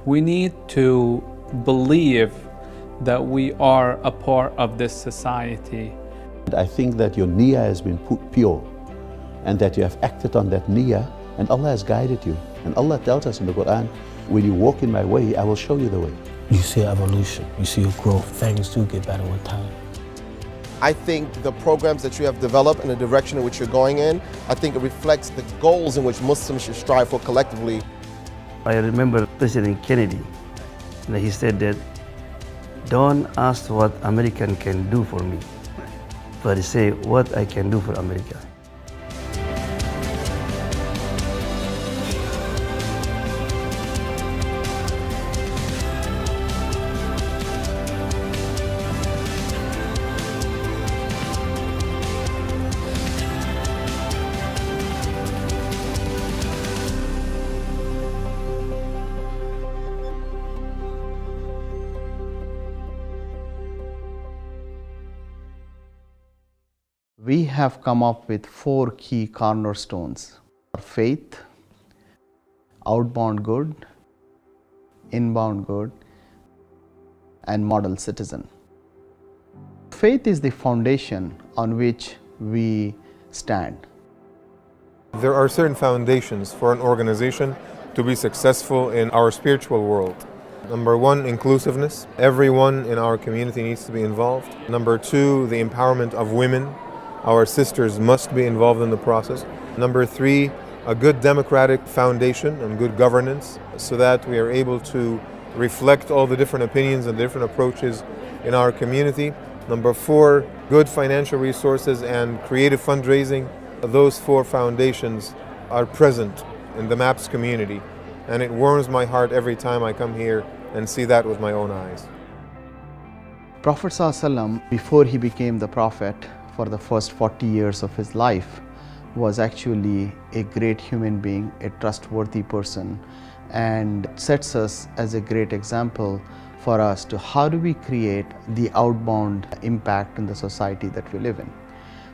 We need to believe that we are a part of this society. I think that your niyyah has been pure and that you have acted on that niyyah and Allah has guided you. And Allah tells us in the Quran, when you walk in my way, I will show you the way. You see evolution, you see growth, things do get better with time. I think the programs that you have developed and the direction in which you're going in, I think it reflects the goals in which Muslims should strive for collectively. I remember President Kennedy, and he said that, don't ask what American can do for me, but say what I can do for America. We have come up with 4 key cornerstones: faith, outbound good, inbound good, and model citizen. Faith is the foundation on which we stand. There are certain foundations for an organization to be successful in our spiritual world. Number 1, inclusiveness. Everyone in our community needs to be involved. Number 2, the empowerment of women. Our sisters must be involved in the process. Number 3, a good democratic foundation and good governance so that we are able to reflect all the different opinions and different approaches in our community. Number 4, good financial resources and creative fundraising. Those 4 foundations are present in the MAPS community, and it warms my heart every time I come here and see that with my own eyes. Prophet ﷺ, before he became the Prophet, for the first 40 years of his life, was actually a great human being, a trustworthy person, and sets us as a great example for us to how do we create the outbound impact in the society that we live in.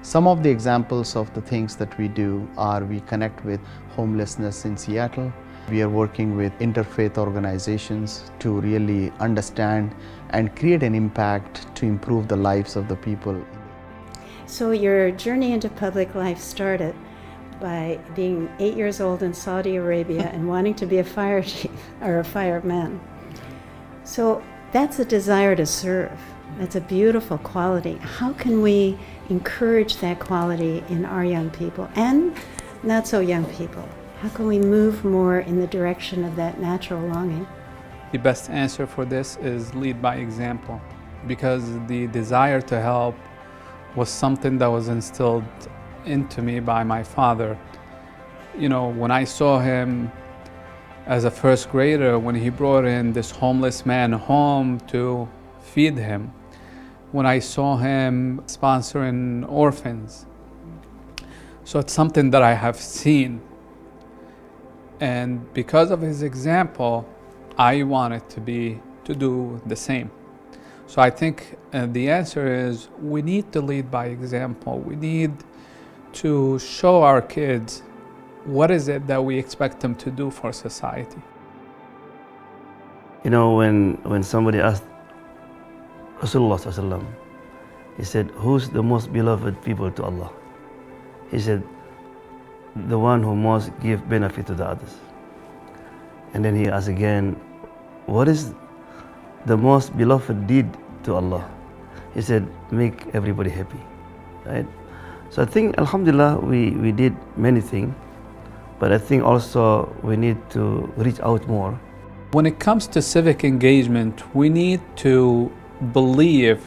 Some of the examples of the things that we do are we connect with homelessness in Seattle. We are working with interfaith organizations to really understand and create an impact to improve the lives of the people. So your journey into public life started by being 8 years old in Saudi Arabia and wanting to be a fire chief or a fireman. So that's a desire to serve. That's a beautiful quality. How can we encourage that quality in our young people and not so young people? How can we move more in the direction of that natural longing? The best answer for this is lead by example, because the desire to help was something that was instilled into me by my father. You know, when I saw him as a first grader, when he brought in this homeless man home to feed him, when I saw him sponsoring orphans. So it's something that I have seen. And because of his example, I wanted to do the same. So I think the answer is we need to lead by example. We need to show our kids what is it that we expect them to do for society. You know, when somebody asked Rasulullah ﷺ, he said, who's the most beloved people to Allah? He said, the one who most give benefit to the others. And then he asked again, what is the most beloved deed to Allah? He said, make everybody happy, right? So I think, alhamdulillah, we did many things, but I think also we need to reach out more. When it comes to civic engagement, we need to believe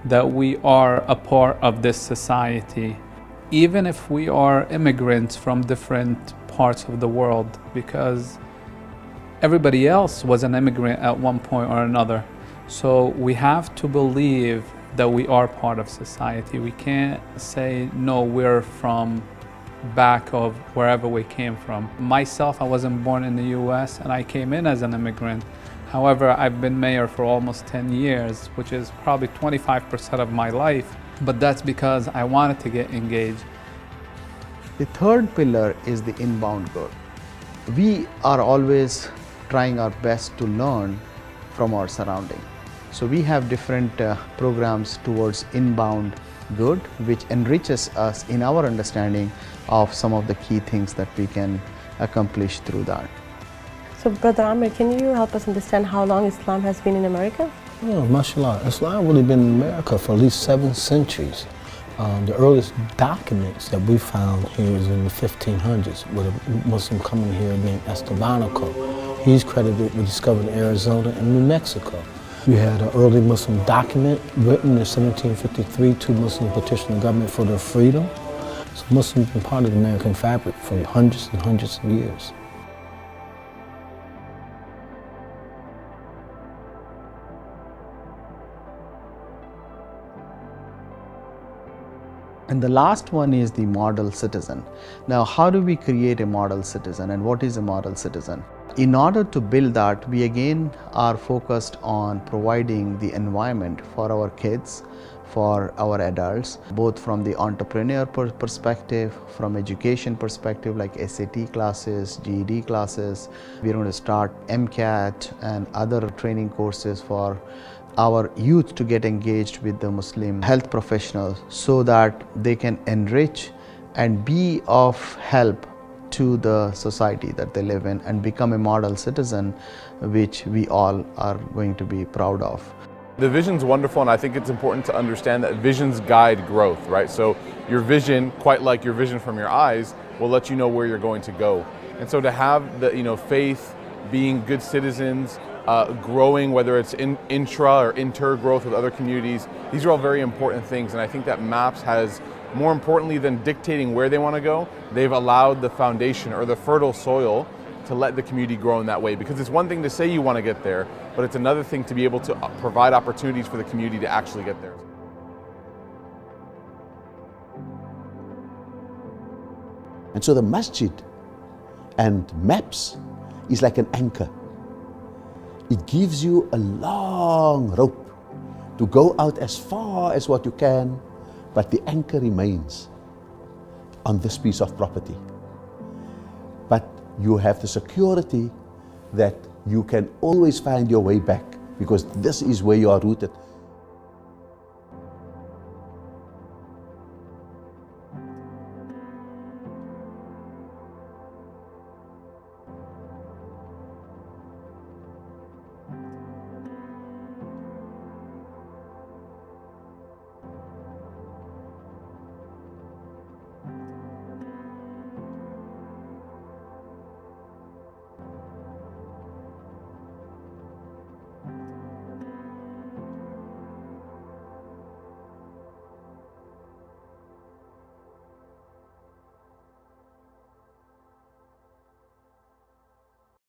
that we are a part of this society, even if we are immigrants from different parts of the world, because everybody else was an immigrant at one point or another. So we have to believe that we are part of society. We can't say, no, we're from back of wherever we came from. Myself, I wasn't born in the US and I came in as an immigrant. However, I've been mayor for almost 10 years, which is probably 25% of my life, but that's because I wanted to get engaged. The third pillar is the inbound good. We are always trying our best to learn from our surrounding. So we have different programs towards inbound good, which enriches us in our understanding of some of the key things that we can accomplish through that. So Brother Amir, can you help us understand how long Islam has been in America? Yeah, mashallah. Islam really been in America for at least 7 centuries. The earliest documents that we found here is in the 1500s with a Muslim coming here named Estebanico. He's credited with discovering Arizona and New Mexico. We had an early Muslim document written in 1753 to Muslims petitioning the government for their freedom. So Muslims have been part of the American fabric for hundreds and hundreds of years. And the last one is the model citizen. Now, how do we create a model citizen, and what is a model citizen? In order to build that, we again are focused on providing the environment for our kids, for our adults, both from the entrepreneur perspective, from education perspective like SAT classes, GED classes. We're going to start MCAT and other training courses for our youth to get engaged with the Muslim health professionals so that they can enrich and be of help to the society that they live in and become a model citizen, which we all are going to be proud of. The vision's wonderful, and I think it's important to understand that visions guide growth, right? So your vision, quite like your vision from your eyes, will let you know where you're going to go. And so to have the faith, being good citizens, growing, whether it's intra or inter growth with other communities, these are all very important things. And I think that MAPS has, more importantly than dictating where they want to go, they've allowed the foundation or the fertile soil to let the community grow in that way. Because it's one thing to say you want to get there, but it's another thing to be able to provide opportunities for the community to actually get there. And so the masjid and MAPS is like an anchor. It gives you a long rope to go out as far as what you can, but the anchor remains on this piece of property. But you have the security that you can always find your way back, because this is where you are rooted.